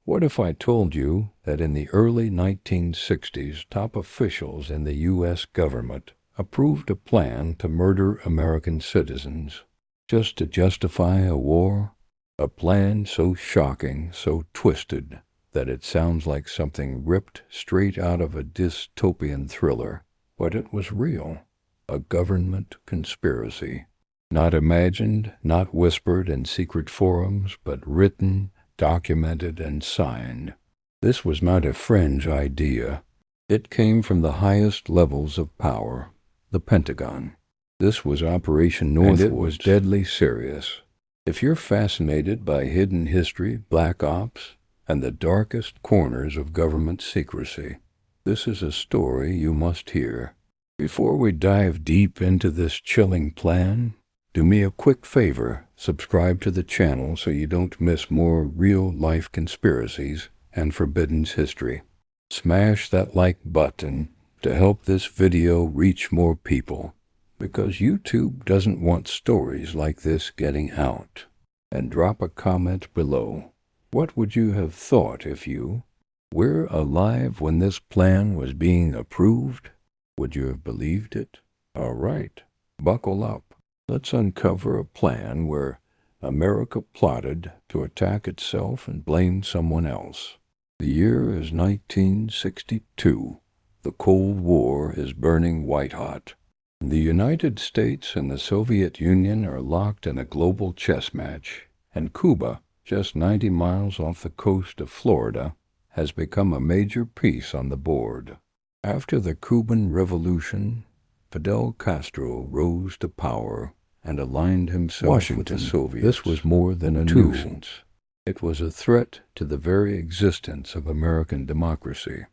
What if I told you that in the early 1960s, top officials in the U.S. government approved a plan to murder American citizens just to justify a war? A plan so shocking, so twisted, that it sounds like something ripped straight out of a dystopian thriller. But it was real. A government conspiracy. Not imagined, not whispered in secret forums, but written, documented, and signed. This was not a fringe idea. It came from the highest levels of power, the Pentagon. This was Operation Northwoods, and it was deadly serious. If you're fascinated by hidden history, black ops, and the darkest corners of government secrecy, this is a story you must hear. Before we dive deep into this chilling plan, do me a quick favor, subscribe to the channel so you don't miss more real-life conspiracies and forbidden history. Smash that like button to help this video reach more people, because YouTube doesn't want stories like this getting out. And drop a comment below. What would you have thought if you were alive when this plan was being approved? Would you have believed it? All right, buckle up. Let's uncover a plan where America plotted to attack itself and blame someone else. The year is 1962. The Cold War is burning white-hot. The United States and the Soviet Union are locked in a global chess match, and Cuba, just 90 miles off the coast of Florida, has become a major piece on the board. After the Cuban Revolution, Fidel Castro rose to power and aligned himself with the Soviets. This was more than a nuisance. It was a threat to the very existence of American democracy.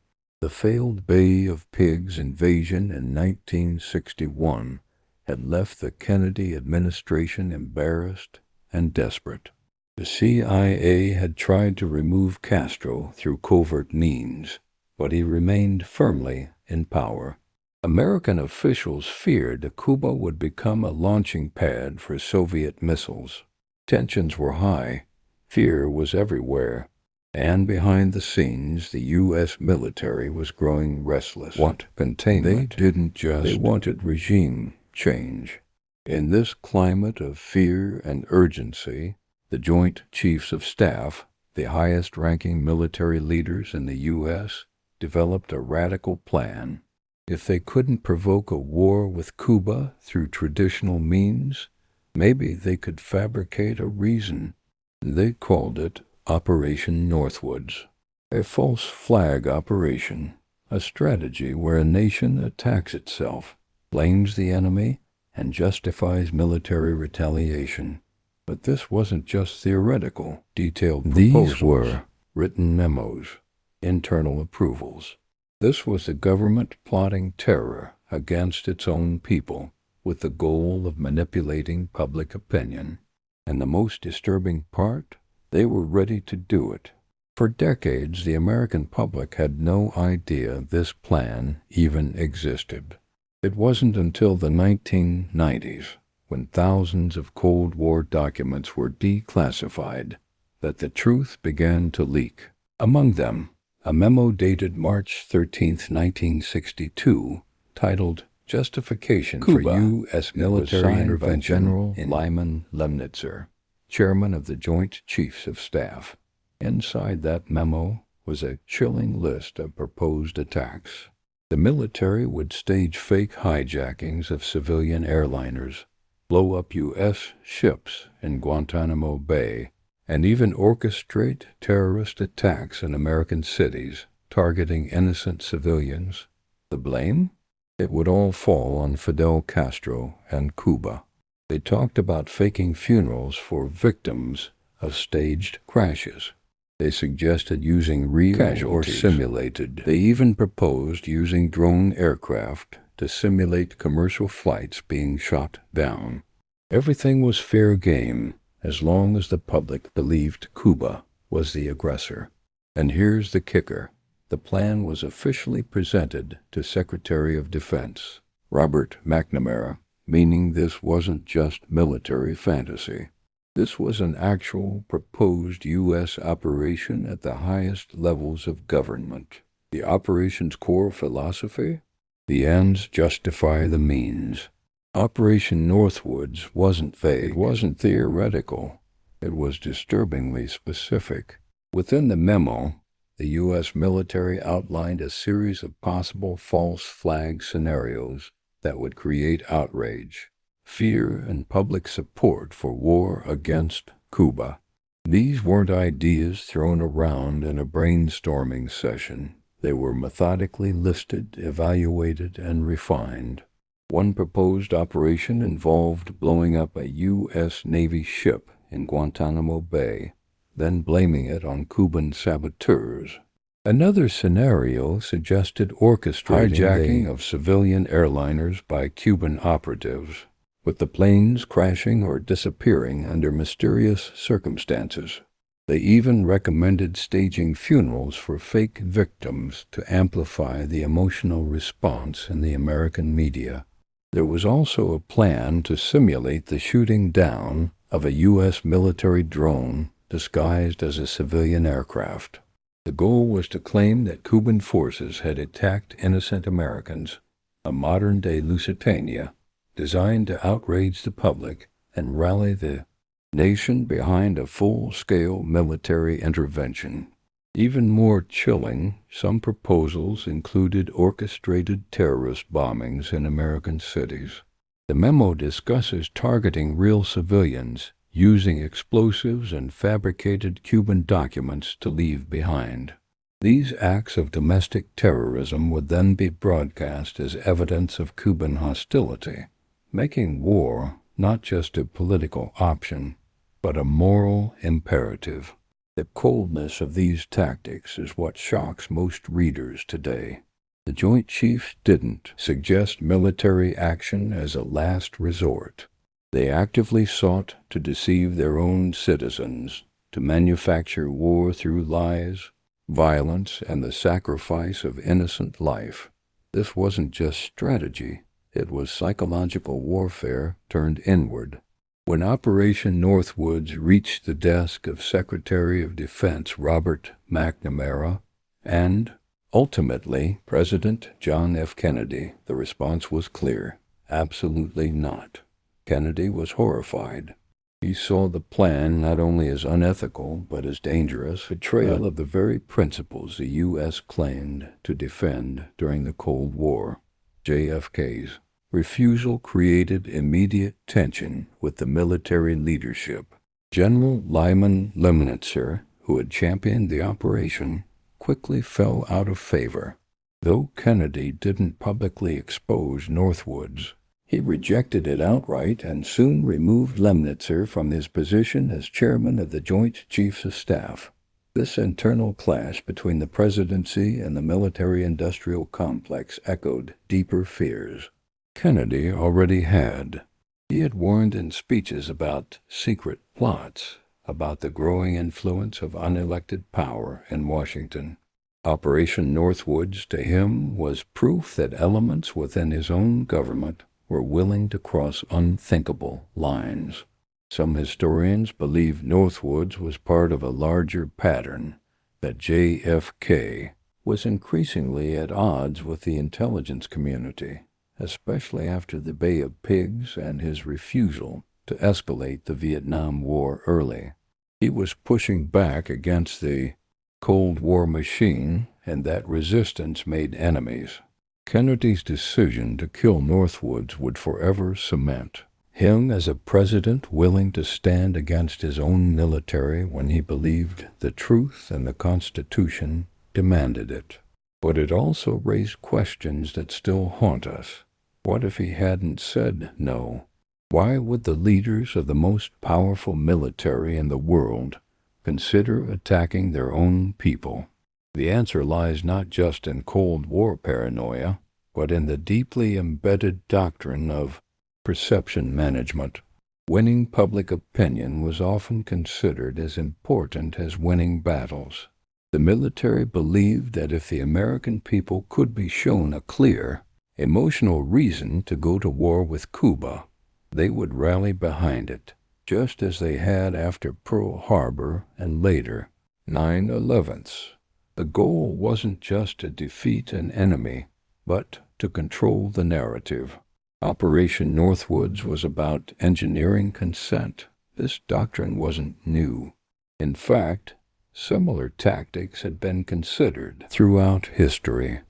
The failed Bay of Pigs invasion in 1961 had left the Kennedy administration embarrassed and desperate. The CIA had tried to remove Castro through covert means, but he remained firmly in power. American officials feared Cuba would become a launching pad for Soviet missiles. Tensions were high, fear was everywhere, and behind the scenes the U.S. military was growing restless. What containment? They wanted regime change. In this climate of fear and urgency, the Joint Chiefs of Staff, the highest-ranking military leaders in the U.S., developed a radical plan. If they couldn't provoke a war with Cuba through traditional means, maybe they could fabricate a reason. They called it Operation Northwoods, a false flag operation, a strategy where a nation attacks itself, blames the enemy, and justifies military retaliation. But this wasn't just theoretical, detailed proposals. These were written memos, internal approvals. This was the government plotting terror against its own people with the goal of manipulating public opinion. And the most disturbing part, they were ready to do it. For decades, the American public had no idea this plan even existed. It wasn't until the 1990s, when thousands of Cold War documents were declassified, that the truth began to leak. Among them, a memo dated March 13, 1962, titled Justification for U.S. Military Intervention, General Lyman Lemnitzer, chairman of the Joint Chiefs of Staff. Inside that memo was a chilling list of proposed attacks. The military would stage fake hijackings of civilian airliners, blow up U.S. ships in Guantanamo Bay, and even orchestrate terrorist attacks in American cities, targeting innocent civilians. The blame? It would all fall on Fidel Castro and Cuba. They talked about faking funerals for victims of staged crashes. They suggested using real or simulated. They even proposed using drone aircraft to simulate commercial flights being shot down. Everything was fair game, as long as the public believed Cuba was the aggressor. And here's the kicker. The plan was officially presented to Secretary of Defense Robert McNamara, meaning this wasn't just military fantasy. This was an actual proposed U.S. operation at the highest levels of government. The operation's core philosophy? The ends justify the means. Operation Northwoods wasn't vague. It wasn't theoretical. It was disturbingly specific. Within the memo, the U.S. military outlined a series of possible false flag scenarios that would create outrage, fear, and public support for war against Cuba. These weren't ideas thrown around in a brainstorming session. They were methodically listed, evaluated, and refined. One proposed operation involved blowing up a U.S. Navy ship in Guantanamo Bay, then blaming it on Cuban saboteurs. Another scenario suggested orchestrating hijacking of civilian airliners by Cuban operatives, with the planes crashing or disappearing under mysterious circumstances. They even recommended staging funerals for fake victims to amplify the emotional response in the American media. There was also a plan to simulate the shooting down of a U.S. military drone disguised as a civilian aircraft. The goal was to claim that Cuban forces had attacked innocent Americans, a modern-day Lusitania, designed to outrage the public and rally the nation behind a full-scale military intervention. Even more chilling, some proposals included orchestrated terrorist bombings in American cities. The memo discusses targeting real civilians, using explosives and fabricated Cuban documents to leave behind. These acts of domestic terrorism would then be broadcast as evidence of Cuban hostility, making war not just a political option, but a moral imperative. The coldness of these tactics is what shocks most readers today. The Joint Chiefs didn't suggest military action as a last resort. They actively sought to deceive their own citizens, to manufacture war through lies, violence, and the sacrifice of innocent life. This wasn't just strategy, it was psychological warfare turned inward. When Operation Northwoods reached the desk of Secretary of Defense Robert McNamara and, ultimately, President John F. Kennedy, the response was clear: absolutely not. Kennedy was horrified. He saw the plan not only as unethical, but as dangerous, betrayal of the very principles the U.S. claimed to defend during the Cold War. JFK's refusal created immediate tension with the military leadership. General Lyman Lemnitzer, who had championed the operation, quickly fell out of favor. Though Kennedy didn't publicly expose Northwoods, he rejected it outright and soon removed Lemnitzer from his position as chairman of the Joint Chiefs of Staff. This internal clash between the presidency and the military-industrial complex echoed deeper fears. Kennedy already had. He had warned in speeches about secret plots, about the growing influence of unelected power in Washington. Operation Northwoods, to him, was proof that elements within his own government were willing to cross unthinkable lines. Some historians believe Northwoods was part of a larger pattern, that JFK was increasingly at odds with the intelligence community, especially after the Bay of Pigs and his refusal to escalate the Vietnam War early. He was pushing back against the Cold War machine, and that resistance made enemies. Kennedy's decision to kill Northwoods would forever cement him as a president willing to stand against his own military when he believed the truth and the Constitution demanded it. But it also raised questions that still haunt us. What if he hadn't said no? Why would the leaders of the most powerful military in the world consider attacking their own people? The answer lies not just in Cold War paranoia, but in the deeply embedded doctrine of perception management. Winning public opinion was often considered as important as winning battles. The military believed that if the American people could be shown a clear, emotional reason to go to war with Cuba, they would rally behind it. just as they had after Pearl Harbor and later 9/11s. The goal wasn't just to defeat an enemy, but to control the narrative. Operation Northwoods was about engineering consent. This doctrine wasn't new. In fact, similar tactics had been considered throughout history.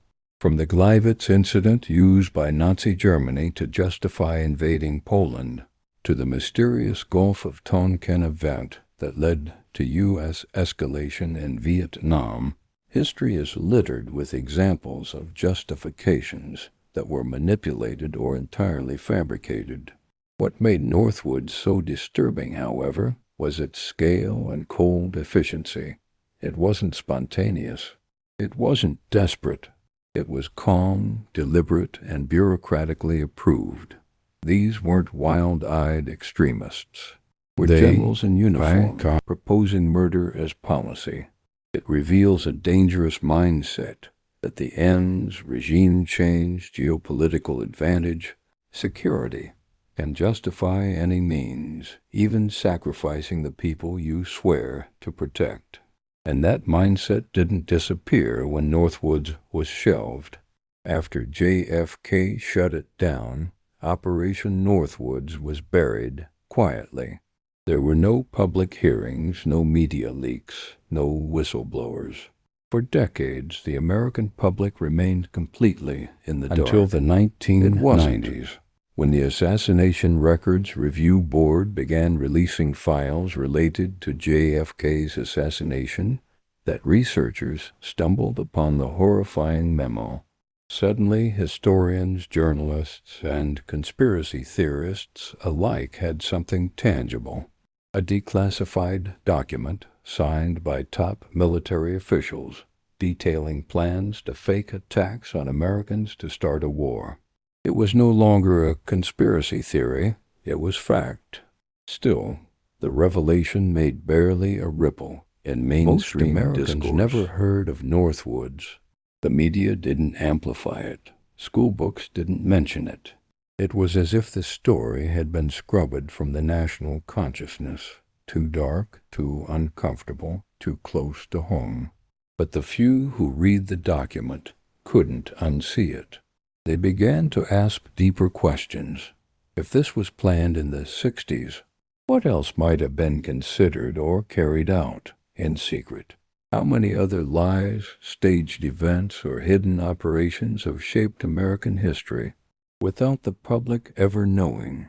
From the Gleiwitz incident used by Nazi Germany to justify invading Poland, to the mysterious Gulf of Tonkin event that led to U.S. escalation in Vietnam, history is littered with examples of justifications that were manipulated or entirely fabricated. What made Northwoods so disturbing, however, was its scale and cold efficiency. It wasn't spontaneous. It wasn't desperate. It was calm, deliberate, and bureaucratically approved. These weren't wild-eyed extremists. Were generals in uniform proposing murder as policy. It reveals a dangerous mindset that the ends, regime change, geopolitical advantage, security, can justify any means, even sacrificing the people you swear to protect. And that mindset didn't disappear when Northwoods was shelved. After JFK shut it down, Operation Northwoods was buried quietly. There were no public hearings, no media leaks, no whistleblowers. For decades, the American public remained completely in the dark. Until the 1990s, when the Assassination Records Review Board began releasing files related to JFK's assassination, that researchers stumbled upon the horrifying memo. Suddenly, historians, journalists, and conspiracy theorists alike had something tangible. A declassified document signed by top military officials detailing plans to fake attacks on Americans to start a war. It was no longer a conspiracy theory, it was fact. Still, the revelation made barely a ripple in mainstream discourse. Most Americans never heard of Northwoods. The media didn't amplify it. School books didn't mention it. It was as if the story had been scrubbed from the national consciousness. Too dark, too uncomfortable, too close to home. But the few who read the document couldn't unsee it. They began to ask deeper questions. If this was planned in the 60s, what else might have been considered or carried out in secret? How many other lies, staged events, or hidden operations have shaped American history without the public ever knowing?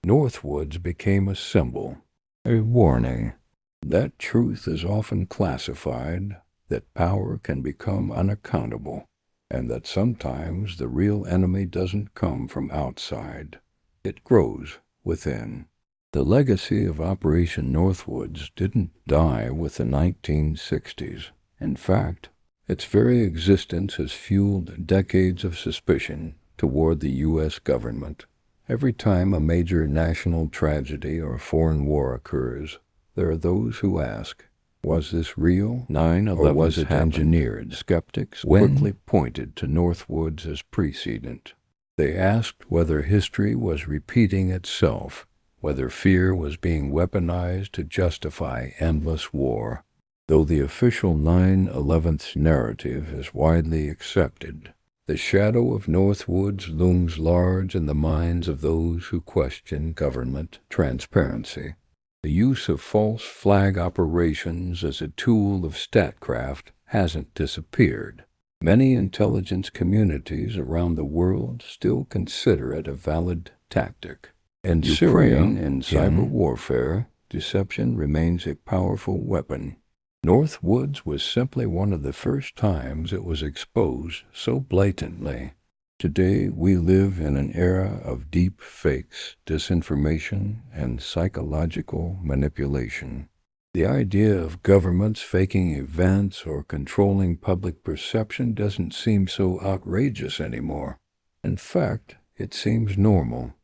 Northwoods became a symbol, a warning. That truth is often classified, that power can become unaccountable, and that sometimes the real enemy doesn't come from outside. It grows within. The legacy of Operation Northwoods didn't die with the 1960s. In fact, its very existence has fueled decades of suspicion toward the U.S. government. Every time a major national tragedy or foreign war occurs, there are those who ask, was this real, 9/11, or was it engineered? Skeptics quickly pointed to Northwoods as precedent. They asked whether history was repeating itself, whether fear was being weaponized to justify endless war. Though the official 9/11 narrative is widely accepted, the shadow of Northwoods looms large in the minds of those who question government transparency. The use of false flag operations as a tool of statecraft hasn't disappeared. Many intelligence communities around the world still consider it a valid tactic. In Syria, in cyber warfare, deception remains a powerful weapon. Northwoods was simply one of the first times it was exposed so blatantly. Today, we live in an era of deep fakes, disinformation, and psychological manipulation. The idea of governments faking events or controlling public perception doesn't seem so outrageous anymore. In fact, it seems normal.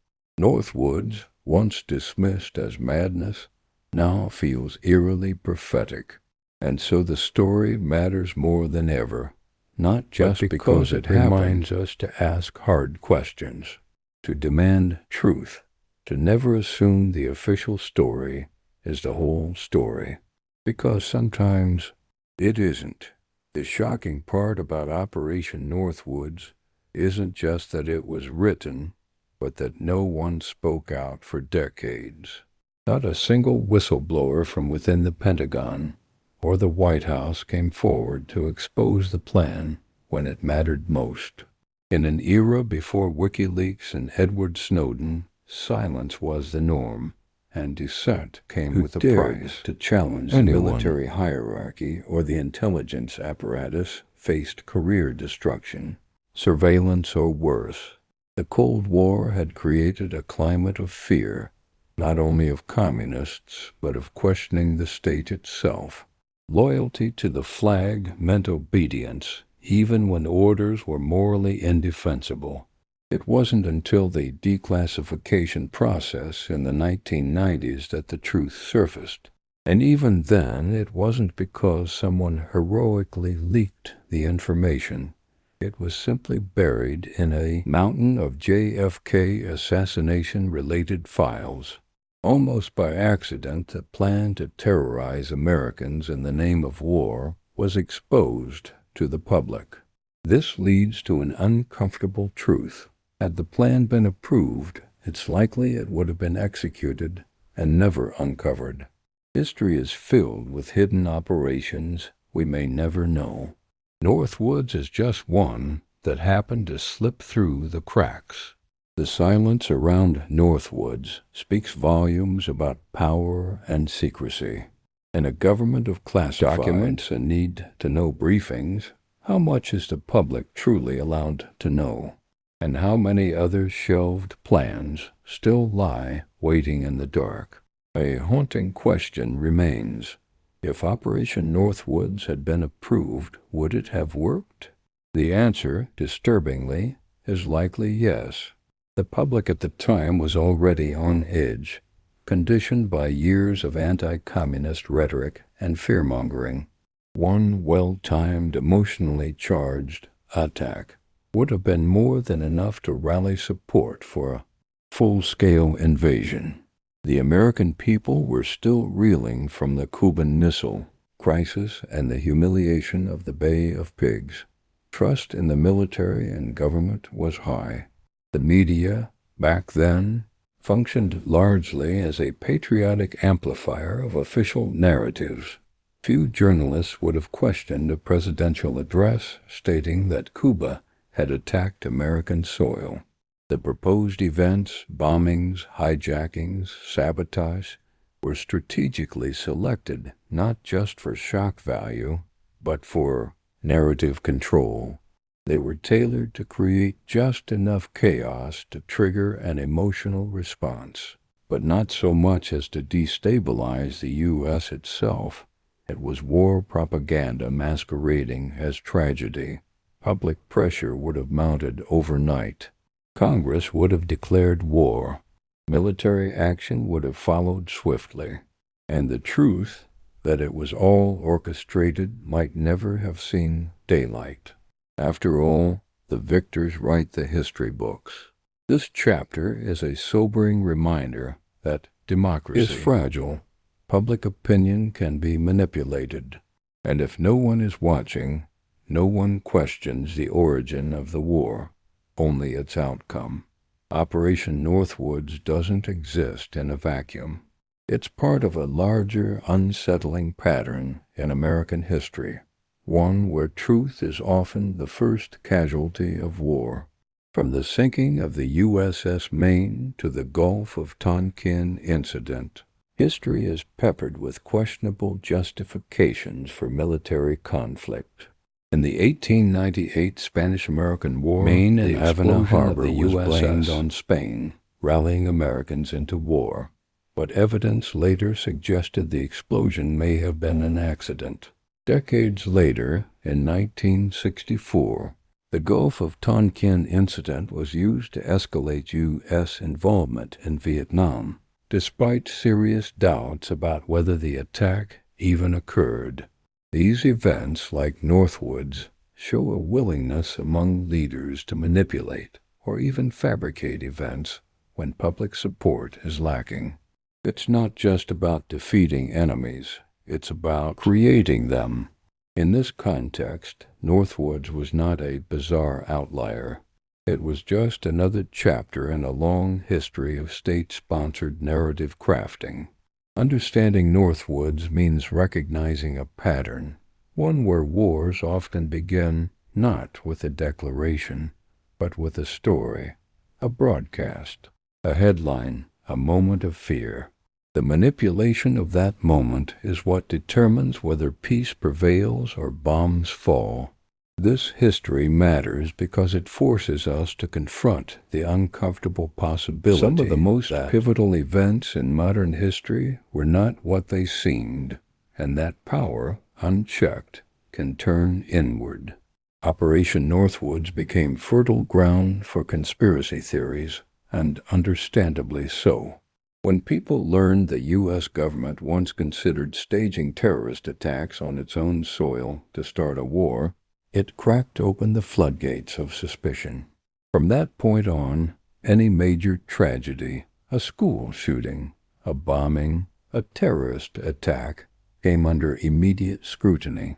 Northwoods, once dismissed as madness, now feels eerily prophetic. And so the story matters more than ever, not just because it reminds us to ask hard questions, to demand truth, to never assume the official story is the whole story, because sometimes it isn't. The shocking part about Operation Northwoods isn't just that it was written, but that no one spoke out for decades. Not a single whistleblower from within the Pentagon or the White House came forward to expose the plan when it mattered most. In an era before WikiLeaks and Edward Snowden, silence was the norm, and dissent came with a price. To challenge the military hierarchy or the intelligence apparatus faced career destruction, surveillance, or worse. The Cold War had created a climate of fear, not only of communists, but of questioning the state itself. Loyalty to the flag meant obedience, even when orders were morally indefensible. It wasn't until the declassification process in the 1990s that the truth surfaced. And even then, it wasn't because someone heroically leaked the information. It was simply buried in a mountain of JFK assassination-related files. Almost by accident, the plan to terrorize Americans in the name of war was exposed to the public. This leads to an uncomfortable truth. Had the plan been approved, it's likely it would have been executed and never uncovered. History is filled with hidden operations we may never know. Northwoods is just one that happened to slip through the cracks. The silence around Northwoods speaks volumes about power and secrecy. In a government of classified documents and need-to-know briefings, how much is the public truly allowed to know? And how many other shelved plans still lie waiting in the dark? A haunting question remains. If Operation Northwoods had been approved, would it have worked? The answer, disturbingly, is likely yes. The public at the time was already on edge, conditioned by years of anti-communist rhetoric and fear-mongering. One well-timed, emotionally charged attack would have been more than enough to rally support for a full-scale invasion. The American people were still reeling from the Cuban Missile Crisis and the humiliation of the Bay of Pigs. Trust in the military and government was high. The media, back then, functioned largely as a patriotic amplifier of official narratives. Few journalists would have questioned a presidential address stating that Cuba had attacked American soil. The proposed events, bombings, hijackings, sabotage, were strategically selected not just for shock value, but for narrative control. They were tailored to create just enough chaos to trigger an emotional response, but not so much as to destabilize the U.S. itself. It was war propaganda masquerading as tragedy. Public pressure would have mounted overnight. Congress would have declared war. Military action would have followed swiftly. And the truth that it was all orchestrated might never have seen daylight. After all, the victors write the history books. This chapter is a sobering reminder that democracy is fragile. Public opinion can be manipulated. And if no one is watching, no one questions the origin of the war, only its outcome. Operation Northwoods doesn't exist in a vacuum. It's part of a larger, unsettling pattern in American history, one where truth is often the first casualty of war. From the sinking of the USS Maine to the Gulf of Tonkin incident, history is peppered with questionable justifications for military conflict. In the 1898 Spanish-American War, Maine and Havana Harbor was blamed on Spain, rallying Americans into war. But evidence later suggested the explosion may have been an accident. Decades later, in 1964, the Gulf of Tonkin incident was used to escalate U.S. involvement in Vietnam, despite serious doubts about whether the attack even occurred. These events, like Northwoods, show a willingness among leaders to manipulate or even fabricate events when public support is lacking. It's not just about defeating enemies, it's about creating them. In this context, Northwoods was not a bizarre outlier. It was just another chapter in a long history of state-sponsored narrative crafting. Understanding Northwoods means recognizing a pattern, one where wars often begin not with a declaration, but with a story, a broadcast, a headline, a moment of fear. The manipulation of that moment is what determines whether peace prevails or bombs fall. This history matters because it forces us to confront the uncomfortable possibility. Some of the most pivotal events in modern history were not what they seemed, and that power, unchecked, can turn inward. Operation Northwoods became fertile ground for conspiracy theories, and understandably so. When people learned the U.S. government once considered staging terrorist attacks on its own soil to start a war, it cracked open the floodgates of suspicion. From that point on, any major tragedy, a school shooting, a bombing, a terrorist attack, came under immediate scrutiny.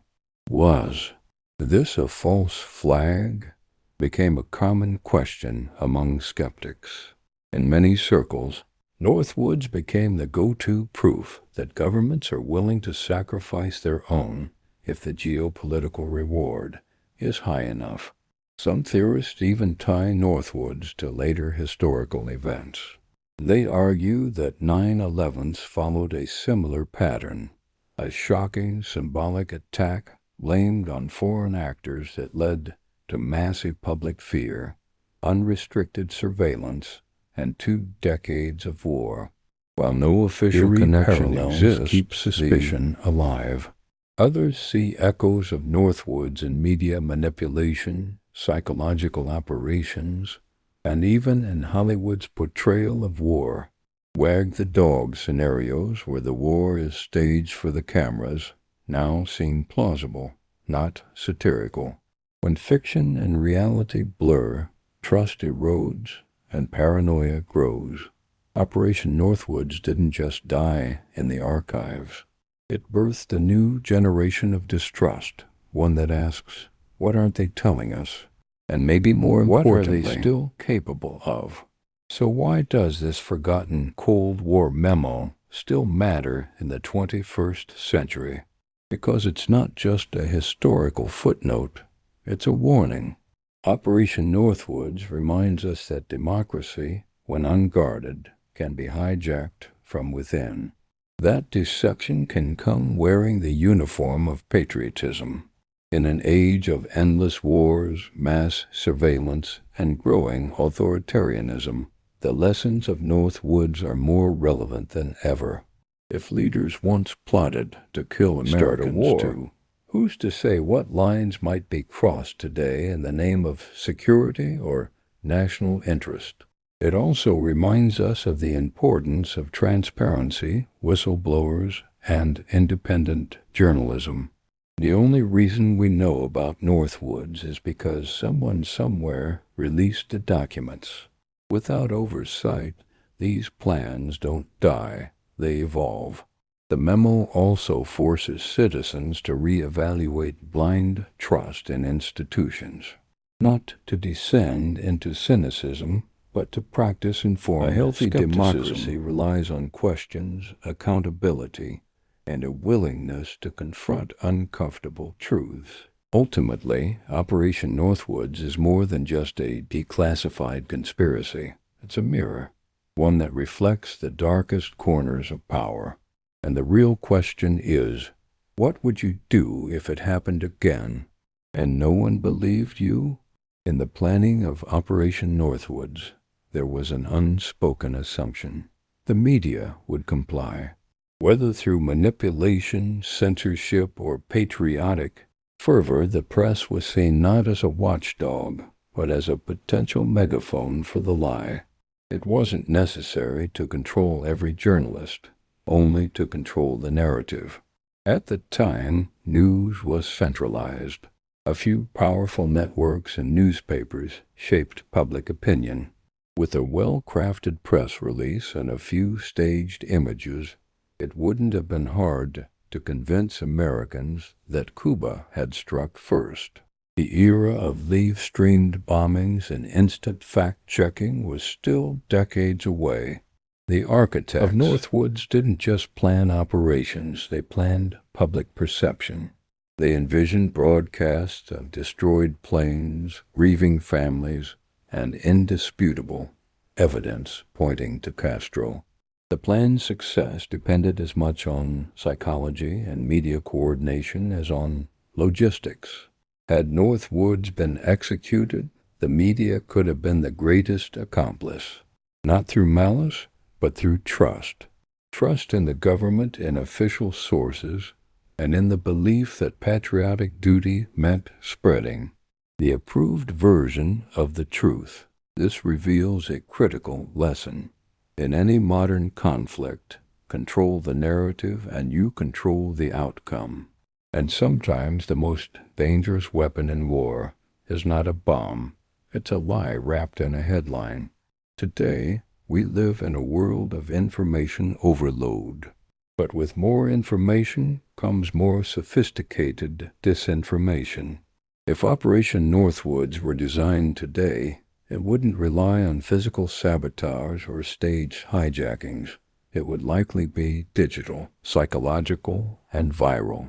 Was this a false flag? Became a common question among skeptics. In many circles, Northwoods became the go-to proof that governments are willing to sacrifice their own if the geopolitical reward is high enough. Some theorists even tie Northwoods to later historical events. They argue that 9/11s followed a similar pattern, a shocking symbolic attack blamed on foreign actors that led to massive public fear, unrestricted surveillance, and 2 decades of war. While no official connection exists, keep suspicion alive. Others see echoes of Northwoods in media manipulation, psychological operations, and even in Hollywood's portrayal of war. Wag the dog scenarios where the war is staged for the cameras now seem plausible, not satirical. When fiction and reality blur, trust erodes and paranoia grows. Operation Northwoods didn't just die in the archives. It birthed a new generation of distrust, one that asks, what aren't they telling us? And maybe more importantly, what are they still capable of? So why does this forgotten Cold War memo still matter in the 21st century? Because it's not just a historical footnote, it's a warning. Operation Northwoods reminds us that democracy, when unguarded, can be hijacked from within. That deception can come wearing the uniform of patriotism. In an age of endless wars, mass surveillance, and growing authoritarianism, the lessons of Northwoods are more relevant than ever. If leaders once plotted to kill Americans too, who's to say what lines might be crossed today in the name of security or national interest? It also reminds us of the importance of transparency, whistleblowers, and independent journalism. The only reason we know about Northwoods is because someone somewhere released the documents. Without oversight, these plans don't die, they evolve. The memo also forces citizens to reevaluate blind trust in institutions, not to descend into cynicism, but to practice informed skepticism. A healthy democracy relies on questions, accountability, and a willingness to confront uncomfortable truths. Ultimately, Operation Northwoods is more than just a declassified conspiracy. It's a mirror, one that reflects the darkest corners of power. And the real question is, what would you do if it happened again, and no one believed you? In the planning of Operation Northwoods, there was an unspoken assumption. The media would comply. Whether through manipulation, censorship, or patriotic fervor, the press was seen not as a watchdog, but as a potential megaphone for the lie. It wasn't necessary to control every journalist, only to control the narrative. At the time, news was centralized. A few powerful networks and newspapers shaped public opinion. With a well-crafted press release and a few staged images, it wouldn't have been hard to convince Americans that Cuba had struck first. The era of live-streamed bombings and instant fact-checking was still decades away. The architects of Northwoods didn't just plan operations, they planned public perception. They envisioned broadcasts of destroyed planes, grieving families, and indisputable evidence pointing to Castro. The plan's success depended as much on psychology and media coordination as on logistics. Had Northwoods been executed, the media could have been the greatest accomplice, not through malice, but through trust. Trust in the government, in official sources, and in the belief that patriotic duty meant spreading the approved version of the truth. This reveals a critical lesson. In any modern conflict, control the narrative and you control the outcome. And sometimes the most dangerous weapon in war is not a bomb, it's a lie wrapped in a headline. Today, we live in a world of information overload. But with more information comes more sophisticated disinformation. If Operation Northwoods were designed today, it wouldn't rely on physical sabotage or staged hijackings. It would likely be digital, psychological, and viral.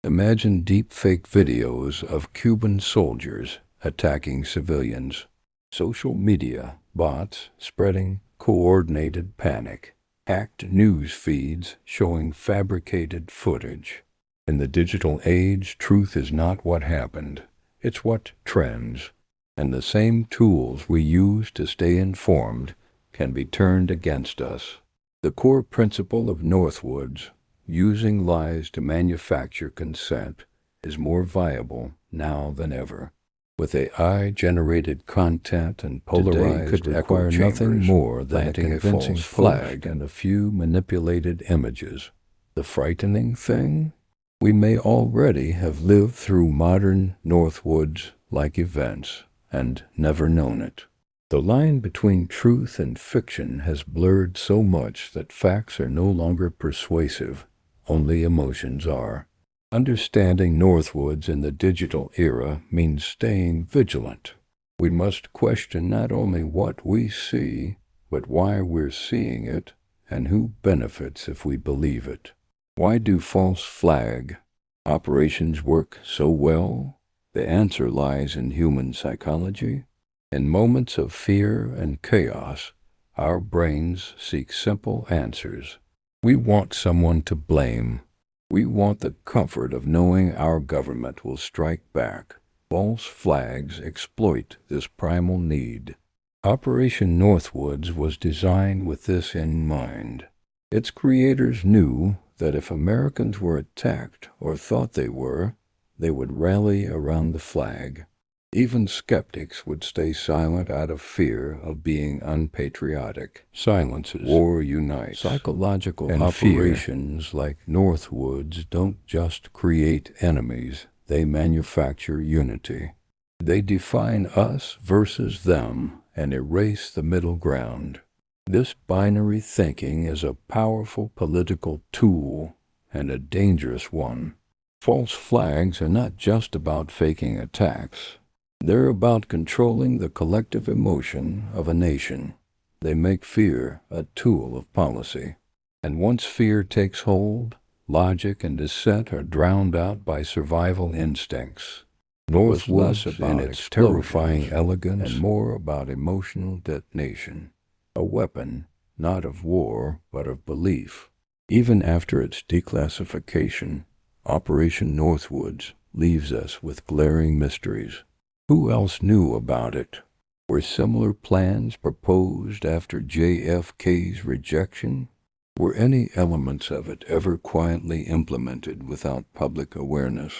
Imagine deepfake videos of Cuban soldiers attacking civilians. Social media bots spreading coordinated panic. Hacked news feeds showing fabricated footage. In the digital age, truth is not what happened. It's what trends. And the same tools we use to stay informed can be turned against us. The core principle of Northwoods, using lies to manufacture consent, is more viable now than ever. With AI-generated content and polarized could require nothing more than a convincing flag and a few manipulated images. The frightening thing? We may already have lived through modern Northwoods-like events and never known it. The line between truth and fiction has blurred so much that facts are no longer persuasive, only emotions are. Understanding Northwoods in the digital era means staying vigilant. We must question not only what we see, but why we're seeing it and who benefits if we believe it. Why do false flag operations work so well? The answer lies in human psychology. In moments of fear and chaos, our brains seek simple answers. We want someone to blame. We want the comfort of knowing our government will strike back. False flags exploit this primal need. Operation Northwoods was designed with this in mind. Its creators knew that if Americans were attacked or thought they would rally around the flag. Even skeptics would stay silent out of fear of being unpatriotic. Silences. War unites. Psychological and operations like Northwoods don't just create enemies, they manufacture unity. They define us versus them and erase the middle ground. This binary thinking is a powerful political tool and a dangerous one. False flags are not just about faking attacks. They're about controlling the collective emotion of a nation. They make fear a tool of policy. And once fear takes hold, logic and dissent are drowned out by survival instincts. Northwoods less about its terrifying elegance and more about emotional detonation. A weapon, not of war, but of belief. Even after its declassification, Operation Northwoods leaves us with glaring mysteries. Who else knew about it? Were similar plans proposed after JFK's rejection? Were any elements of it ever quietly implemented without public awareness?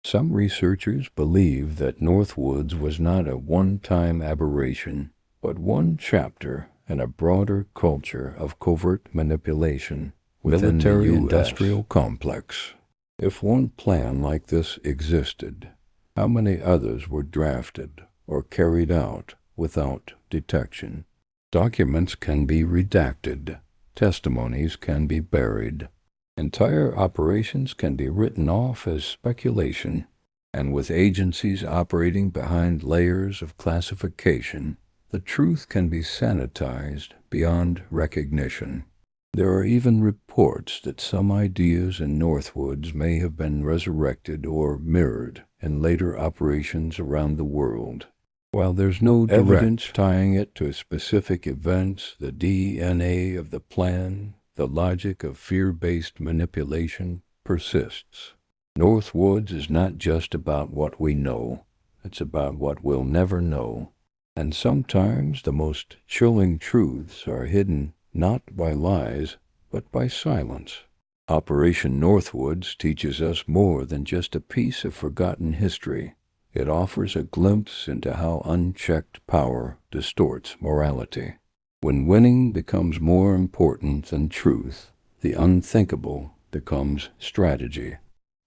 Some researchers believe that Northwoods was not a one-time aberration, but one chapter in a broader culture of covert manipulation within the military-industrial complex. If one plan like this existed, how many others were drafted or carried out without detection? Documents can be redacted. Testimonies can be buried. Entire operations can be written off as speculation. And with agencies operating behind layers of classification, the truth can be sanitized beyond recognition. There are even reports that some ideas in Northwoods may have been resurrected or mirrored in later operations around the world. While there's no evidence tying it to specific events, the DNA of the plan, the logic of fear-based manipulation persists. Northwoods is not just about what we know, it's about what we'll never know. And sometimes the most chilling truths are hidden not by lies, but by silence. Operation Northwoods teaches us more than just a piece of forgotten history. It offers a glimpse into how unchecked power distorts morality. When winning becomes more important than truth, the unthinkable becomes strategy.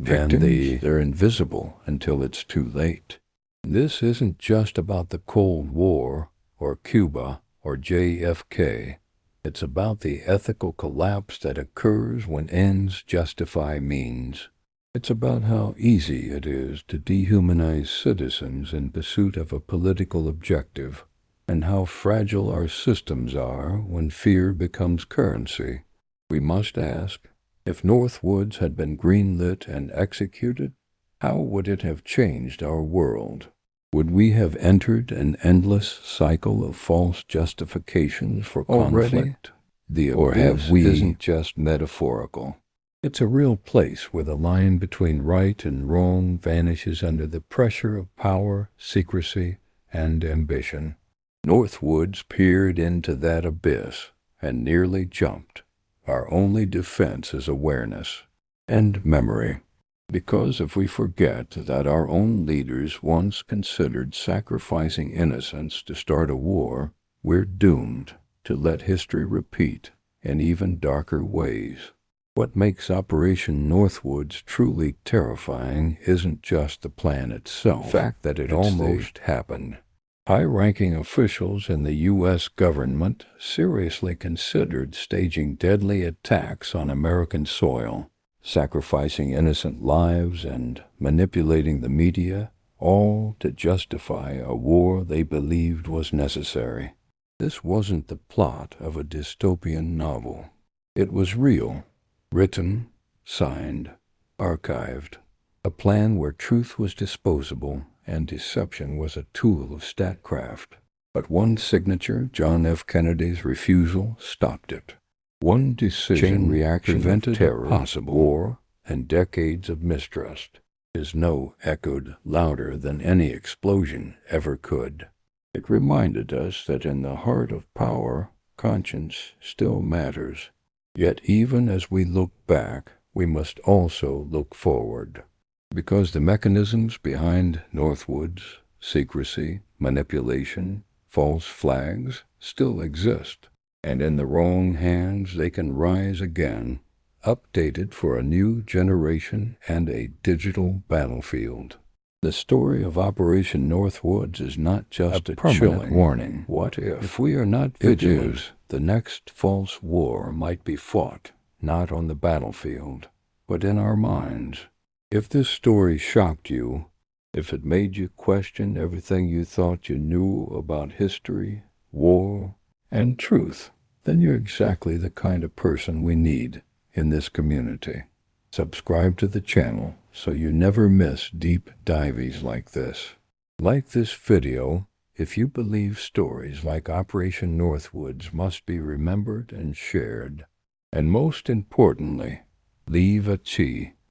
And they're invisible until it's too late. This isn't just about the Cold War, or Cuba, or JFK. It's about the ethical collapse that occurs when ends justify means. It's about how easy it is to dehumanize citizens in pursuit of a political objective, and how fragile our systems are when fear becomes currency. We must ask, if Northwoods had been greenlit and executed, how would it have changed our world? Would we have entered an endless cycle of false justifications for conflict? Or have we isn't just metaphorical. It's a real place where the line between right and wrong vanishes under the pressure of power, secrecy, and ambition. Northwoods peered into that abyss and nearly jumped. Our only defense is awareness and memory. Because if we forget that our own leaders once considered sacrificing innocence to start a war, we're doomed to let history repeat in even darker ways. What makes Operation Northwoods truly terrifying isn't just the plan itself, the fact that it almost happened. High-ranking officials in the U.S. government seriously considered staging deadly attacks on American soil, sacrificing innocent lives and manipulating the media, all to justify a war they believed was necessary. This wasn't the plot of a dystopian novel. It was real, written, signed, archived, a plan where truth was disposable and deception was a tool of statecraft. But one signature, John F. Kennedy's refusal, stopped it. One decision prevented terror, possible war, and decades of mistrust. His no echoed louder than any explosion ever could. It reminded us that in the heart of power, conscience still matters. Yet even as we look back, we must also look forward. Because the mechanisms behind Northwoods, secrecy, manipulation, false flags, still exist. And in the wrong hands they can rise again, updated for a new generation and a digital battlefield. The story of Operation Northwoods is not just a chilling warning. What if we are not vigilant, the next false war might be fought, not on the battlefield, but in our minds. If this story shocked you, if it made you question everything you thought you knew about history, war, and truth, then you're exactly the kind of person we need in this community. Subscribe to the channel so you never miss deep dives like this. Like this video if you believe stories like Operation Northwoods must be remembered and shared. And most importantly, leave a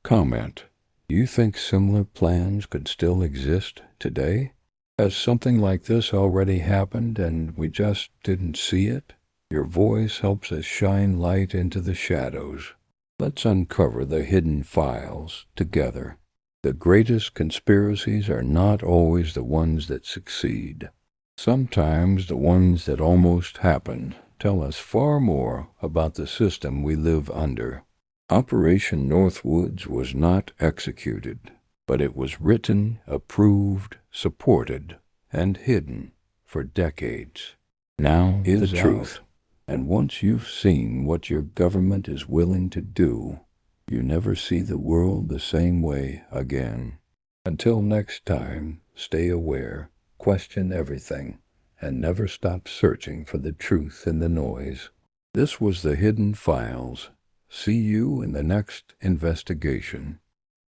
comment. Do you think similar plans could still exist today? Has something like this already happened and we just didn't see it? Your voice helps us shine light into the shadows. Let's uncover the hidden files together. The greatest conspiracies are not always the ones that succeed. Sometimes the ones that almost happened tell us far more about the system we live under. Operation Northwoods was not executed, but it was written, approved, supported, and hidden for decades. Now is the truth. And once you've seen what your government is willing to do, you never see the world the same way again. Until next time, stay aware, question everything, and never stop searching for the truth in the noise. This was The Hidden Files. See you in the next investigation.